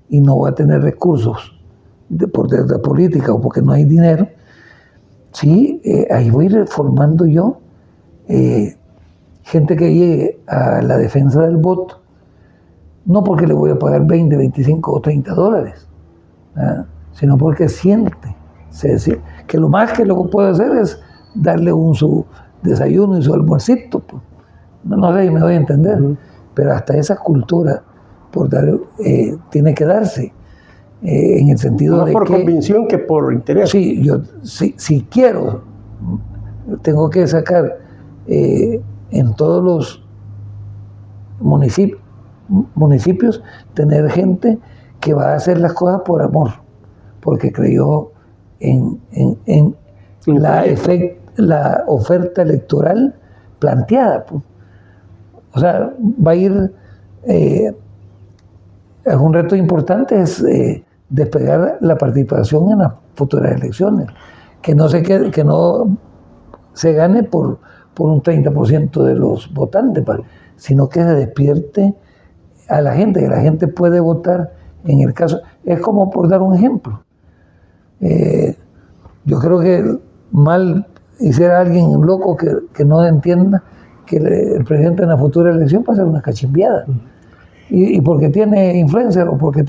[SPEAKER 2] y no voy a tener recursos por deuda política o porque no hay dinero, sí, ahí voy a ir formando yo gente que llegue a la defensa del voto, no porque le voy a pagar 20, 25 o 30 dólares, sino porque siente que lo más que lo puedo hacer es darle su desayuno y su almuercito. Pues. No sé si me doy a entender, pero hasta esa cultura tiene que darse, en el sentido
[SPEAKER 1] más
[SPEAKER 2] de
[SPEAKER 1] por
[SPEAKER 2] que...
[SPEAKER 1] convicción que por interés.
[SPEAKER 2] Sí, si quiero, tengo que sacar en todos los municipios, tener gente que va a hacer las cosas por amor, porque creyó en la oferta electoral planteada. Pues. O sea, va a ir... es un reto importante, es despegar la participación en las futuras elecciones, que no se gane por un 30% de los votantes, sino que se despierte a la gente, que la gente puede votar en el caso. Es como por dar un ejemplo. Yo creo que mal hiciera alguien loco que no entienda que el presidente en la futura elección va a ser una cachimbiada. Y porque tiene influencer o porque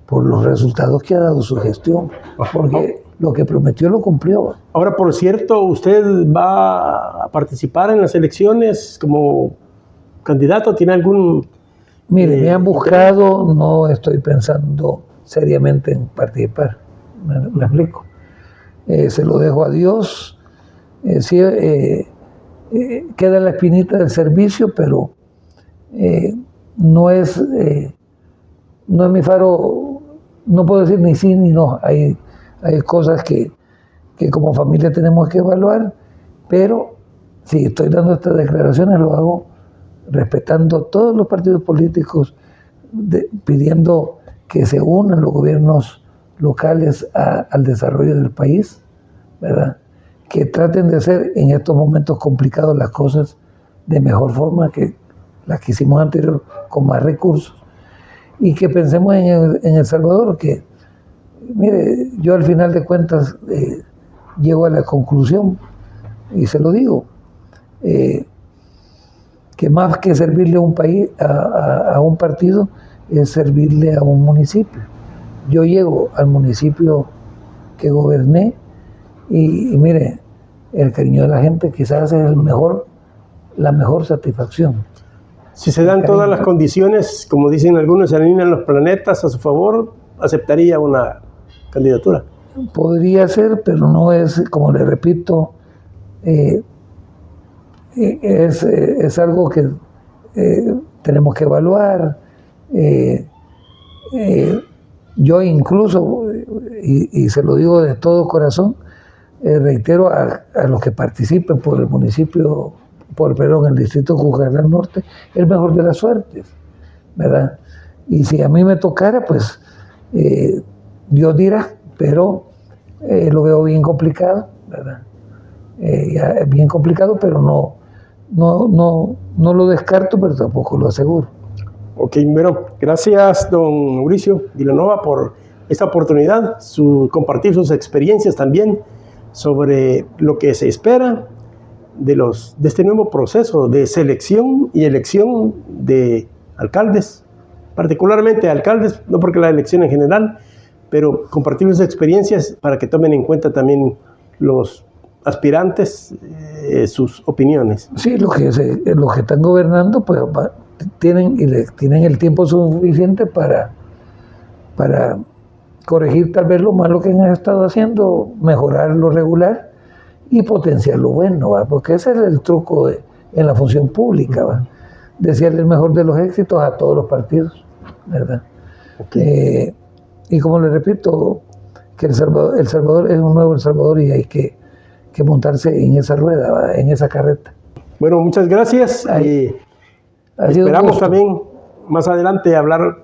[SPEAKER 2] por los resultados que ha dado su gestión, porque lo que prometió lo cumplió.
[SPEAKER 1] Ahora, por cierto, ¿usted va a participar en las elecciones como candidato? ¿Tiene algún...?
[SPEAKER 2] Mire, me han buscado, no estoy pensando seriamente en participar. ¿Me explico? Se lo dejo a Dios. Queda la espinita del servicio, pero no es mi faro. No puedo decir ni sí ni no. Hay cosas que como familia tenemos que evaluar, pero si estoy dando estas declaraciones, lo hago respetando todos los partidos políticos, pidiendo que se unan los gobiernos locales al desarrollo del país, ¿verdad? Que traten de hacer en estos momentos complicados las cosas de mejor forma que las que hicimos anterior, con más recursos, y que pensemos en El Salvador, que, mire, yo al final de cuentas llego a la conclusión, y se lo digo, que más que servirle a un país, a un partido, es servirle a un municipio. Yo llego al municipio que goberné y mire, el cariño de la gente quizás es la mejor satisfacción.
[SPEAKER 1] Si se dan todas las condiciones, como dicen algunos, se alinean los planetas a su favor, ¿aceptaría una candidatura?
[SPEAKER 2] Podría ser, pero no es, como le repito, es algo que tenemos que evaluar. Yo incluso, y se lo digo de todo corazón, reitero a los que participen por el municipio, el distrito de Cúcuta Norte, el mejor de las suertes, ¿verdad? Y si a mí me tocara, pues Dios dirá, pero lo veo bien complicado, ¿verdad? Bien complicado, pero no lo descarto, pero tampoco lo aseguro.
[SPEAKER 1] Ok, bueno, gracias don Mauricio Vilanova por esta oportunidad, compartir sus experiencias también sobre lo que se espera de este nuevo proceso de selección y elección de alcaldes, particularmente alcaldes, no porque la elección en general, pero compartir sus experiencias para que tomen en cuenta también los aspirantes sus opiniones.
[SPEAKER 2] Sí, los que están gobernando pues tienen el tiempo suficiente para corregir tal vez lo malo que han estado haciendo, mejorar lo regular y potenciar lo bueno, ¿va? Porque ese es el truco en la función pública, ¿va? Desearle el mejor de los éxitos a todos los partidos, ¿verdad? Okay. Y como le repito, que El Salvador es un nuevo El Salvador y hay que montarse en esa rueda, ¿va? En esa carreta.
[SPEAKER 1] Bueno, muchas gracias. Esperamos también más adelante hablar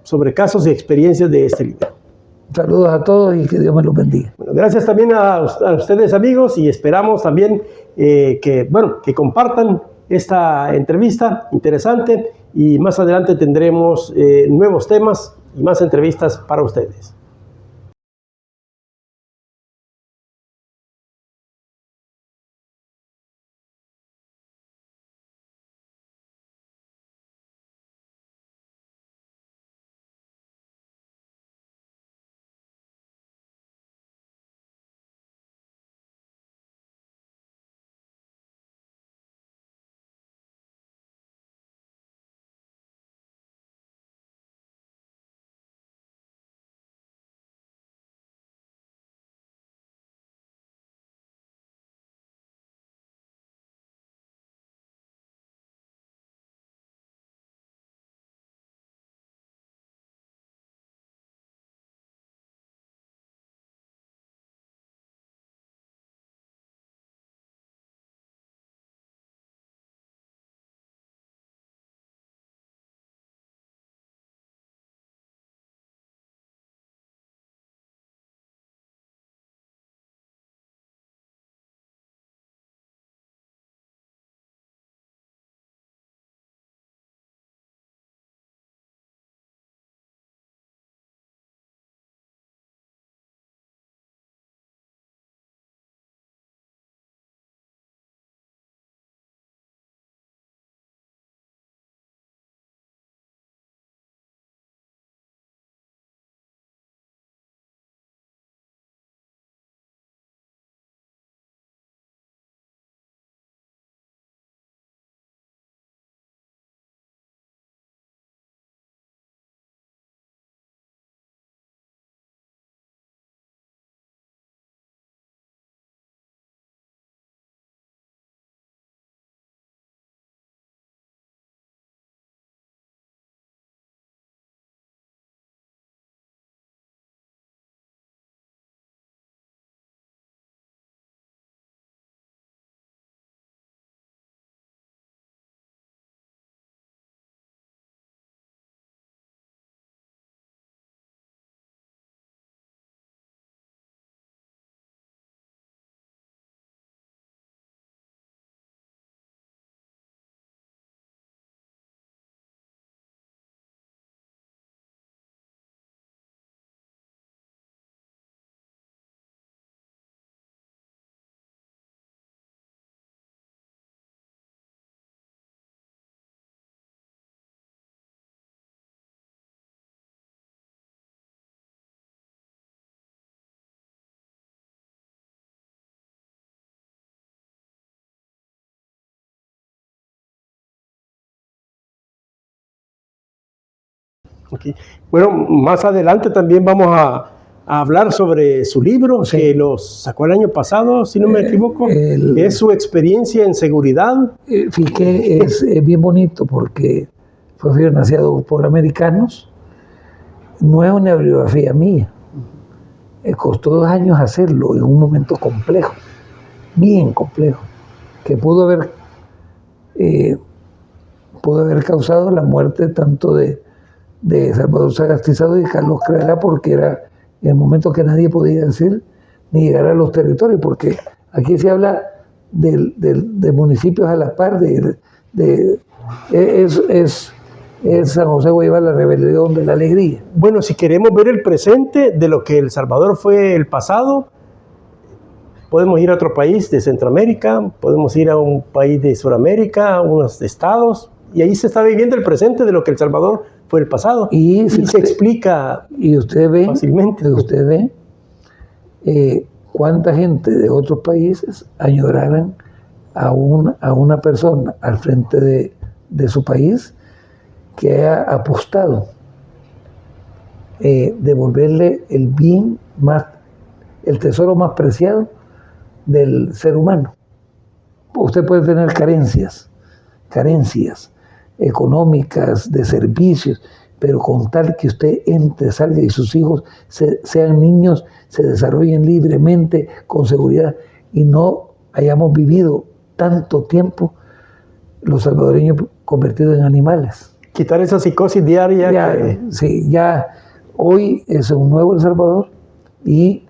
[SPEAKER 1] sobre casos y experiencias de este libro.
[SPEAKER 2] Saludos a todos y que Dios me los bendiga.
[SPEAKER 1] Bueno, gracias también a ustedes, amigos, y esperamos también que compartan esta entrevista interesante y más adelante tendremos nuevos temas y más entrevistas para ustedes. Okay. Bueno, más adelante también vamos a hablar sobre su libro, sí, que lo sacó el año pasado, si no me equivoco. Es su experiencia en seguridad.
[SPEAKER 2] Fíjate, es bien bonito porque fue financiado por americanos no es una biografía mía. Costó 2 años hacerlo en un momento complejo, bien complejo, que pudo haber causado la muerte tanto de Salvador Sagastizado y Carlos Crera, porque era el momento que nadie podía decir ni llegar a los territorios, porque aquí se habla de municipios a la par, es San José Guaybal, la rebelión de la alegría.
[SPEAKER 1] Bueno, si queremos ver el presente de lo que El Salvador fue el pasado, podemos ir a otro país de Centroamérica, podemos ir a un país de Sudamérica, a unos estados, y ahí se está viviendo el presente de lo que El Salvador fue el pasado.
[SPEAKER 2] Y
[SPEAKER 1] se explica
[SPEAKER 2] y usted ve,
[SPEAKER 1] fácilmente.
[SPEAKER 2] Usted ve cuánta gente de otros países añoraran a una persona al frente de su país que ha apostado devolverle el bien más, el tesoro más preciado del ser humano. Usted puede tener carencias económicas, de servicios, pero con tal que usted entre, salga y sus hijos sean niños, se desarrollen libremente, con seguridad, y no hayamos vivido tanto tiempo los salvadoreños convertidos en animales.
[SPEAKER 1] Quitar esa psicosis diaria.
[SPEAKER 2] Ya hoy es un nuevo El Salvador y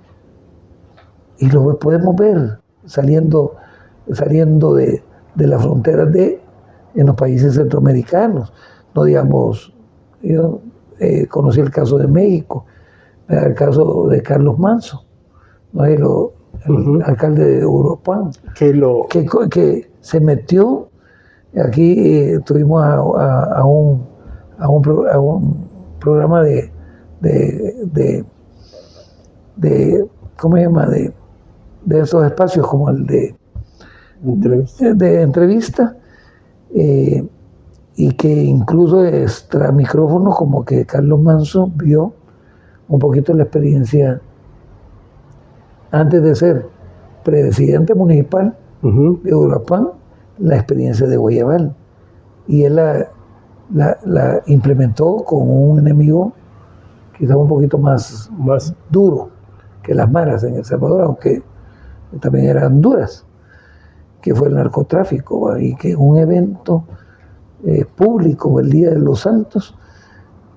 [SPEAKER 2] lo podemos ver saliendo de las fronteras en los países centroamericanos. No digamos, yo conocí el caso de México, el caso de Carlos Manzo, ¿no? El alcalde de Uruapan, que se metió. Aquí tuvimos a un programa de ¿cómo se llama? De esos espacios como el de entrevista, y que incluso extra micrófonos, como que Carlos Manzo vio un poquito la experiencia antes de ser presidente municipal de Uruapan, la experiencia de Guayabal, y él la implementó con un enemigo quizás un poquito más duro que las maras en El Salvador, aunque también eran duras, que fue el narcotráfico, ¿va? Y que un evento público, el Día de los Santos,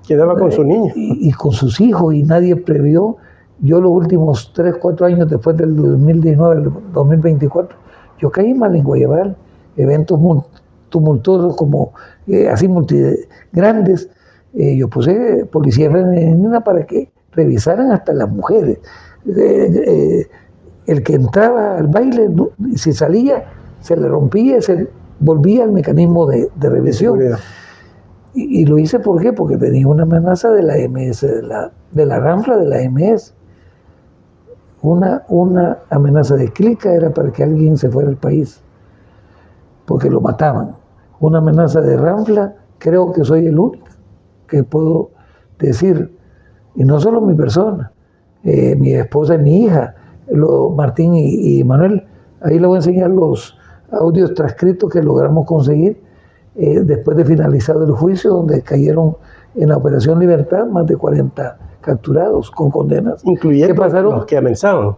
[SPEAKER 1] quedaba con su niño
[SPEAKER 2] y con sus hijos, y nadie previó. Yo los últimos 3-4 años después del 2019, el 2024, yo caí mal en Guayabal, eventos tumultuosos como así grandes. Yo puse policía femenina para que revisaran hasta las mujeres. El que entraba al baile, si salía, se le rompía, se volvía al mecanismo de revisión. Y lo hice, ¿por qué? Porque tenía una amenaza de la MS, de la ranfla de la MS. Una amenaza de clica era para que alguien se fuera del país, porque lo mataban. Una amenaza de ranfla, creo que soy el único que puedo decir, y no solo mi persona, mi esposa y mi hija, Martín y Manuel, ahí les voy a enseñar los audios transcritos que logramos conseguir después de finalizado el juicio, donde cayeron en la Operación Libertad más de 40 capturados con condenas.
[SPEAKER 1] Incluyendo los que amenazaban.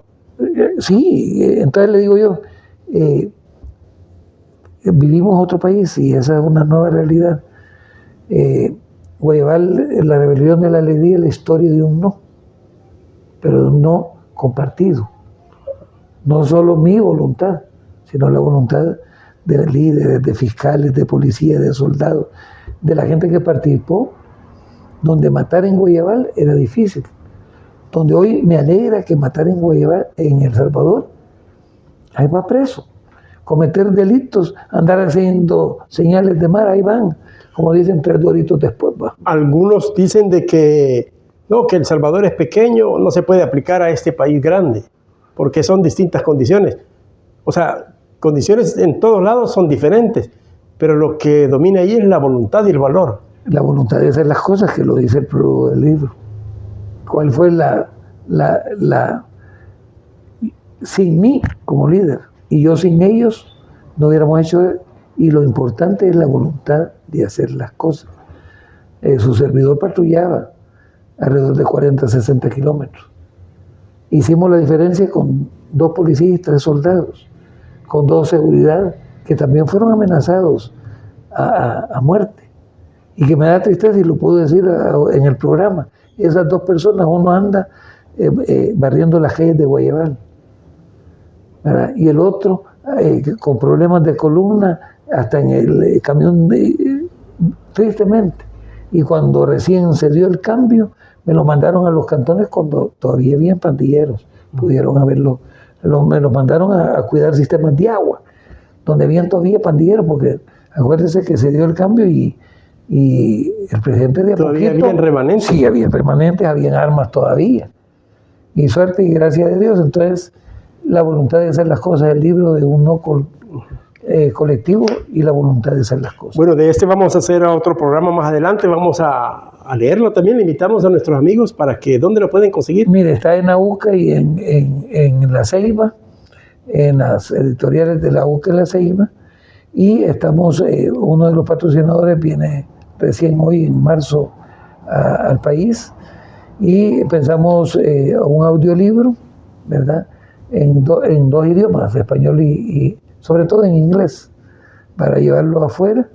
[SPEAKER 2] Sí, entonces le digo yo, vivimos otro país y esa es una nueva realidad. Guayabal, la rebelión de la alegría, es la historia de un no, pero de un no compartido. No solo mi voluntad, sino la voluntad de líderes, de fiscales, de policías, de soldados, de la gente que participó, donde matar en Guayabal era difícil. Donde hoy me alegra que matar en Guayabal, en El Salvador, ahí va preso. Cometer delitos, andar haciendo señales de mar, ahí van, como dicen, 3 doritos después. Va.
[SPEAKER 1] Algunos dicen de que El Salvador es pequeño, no se puede aplicar a este país grande, porque son distintas condiciones. O sea, condiciones en todos lados son diferentes, pero lo que domina ahí es la voluntad y el valor.
[SPEAKER 2] La voluntad de hacer las cosas, que lo dice el prólogo del libro. ¿Cuál fue sin mí como líder? Y yo sin ellos no hubiéramos hecho, y lo importante es la voluntad de hacer las cosas. Su servidor patrullaba alrededor de 40, 60 kilómetros. Hicimos la diferencia con 2 policías y 3 soldados, con 2 seguridad que también fueron amenazados a muerte. Y que me da tristeza, y lo puedo decir en el programa, esas 2 personas, uno anda barriendo las calles de Guayabal, ¿verdad? Y el otro con problemas de columna, hasta en el camión, tristemente. Y cuando recién se dio el cambio, me lo mandaron a los cantones cuando todavía habían pandilleros. Pudieron haberlo, me lo mandaron a cuidar sistemas de agua, donde habían todavía pandilleros, porque acuérdense que se dio el cambio y el presidente de a
[SPEAKER 1] ¿Todavía
[SPEAKER 2] poquito,
[SPEAKER 1] habían remanentes?
[SPEAKER 2] Sí, había remanentes, habían armas todavía. Y suerte y gracias a Dios, entonces la voluntad de hacer las cosas, el libro de un no colectivo y la voluntad de hacer las cosas.
[SPEAKER 1] Bueno, de este vamos a hacer otro programa más adelante, vamos a leerlo también, le invitamos a nuestros amigos para que, ¿dónde lo pueden conseguir?
[SPEAKER 2] Mire, está en la UCA y en La Ceiba, en las editoriales de la UCA y La Ceiba, y estamos, uno de los patrocinadores viene recién hoy en marzo al país, y pensamos un audiolibro, ¿verdad?, en 2 idiomas, español y sobre todo en inglés, para llevarlo afuera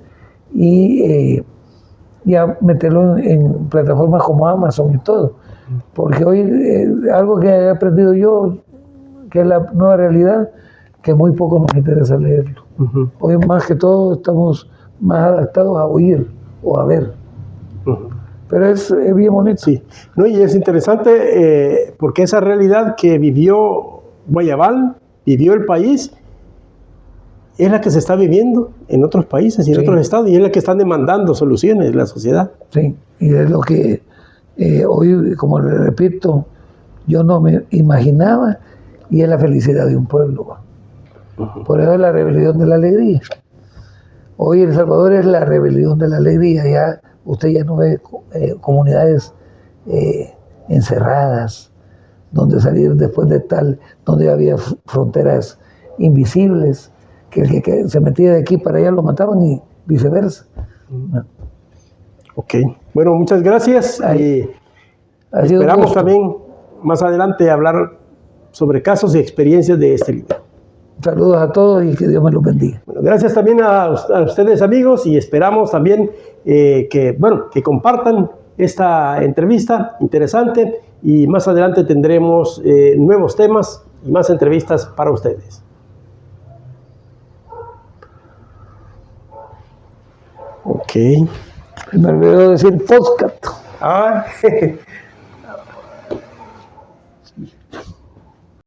[SPEAKER 2] y ya meterlo en plataformas como Amazon y todo. Porque hoy algo que he aprendido yo, que es la nueva realidad, que muy poco nos interesa leerlo. Hoy más que todo estamos más adaptados a oír o a ver. Pero es bien bonito.
[SPEAKER 1] Sí, no, y es interesante porque esa realidad que vivió Guayabal, vivió el país, es la que se está viviendo en otros países y en otros estados, y es la que están demandando soluciones de la sociedad.
[SPEAKER 2] Sí, y es lo que hoy, como le repito, yo no me imaginaba, y es la felicidad de un pueblo. Por eso es la rebelión de la alegría. Hoy El Salvador es la rebelión de la alegría. Ya usted ya no ve comunidades encerradas, donde salir después de tal, donde había fronteras invisibles, que el que se metía de aquí para allá lo mataban y viceversa.
[SPEAKER 1] Ok, bueno, muchas gracias. Esperamos también más adelante hablar sobre casos y experiencias de este libro.
[SPEAKER 2] Saludos a todos y que Dios me los bendiga.
[SPEAKER 1] Bueno, gracias también a ustedes, amigos, y esperamos también que compartan esta entrevista interesante, y más adelante tendremos nuevos temas y más entrevistas para ustedes. Ok.
[SPEAKER 2] Me olvidó decir podcast.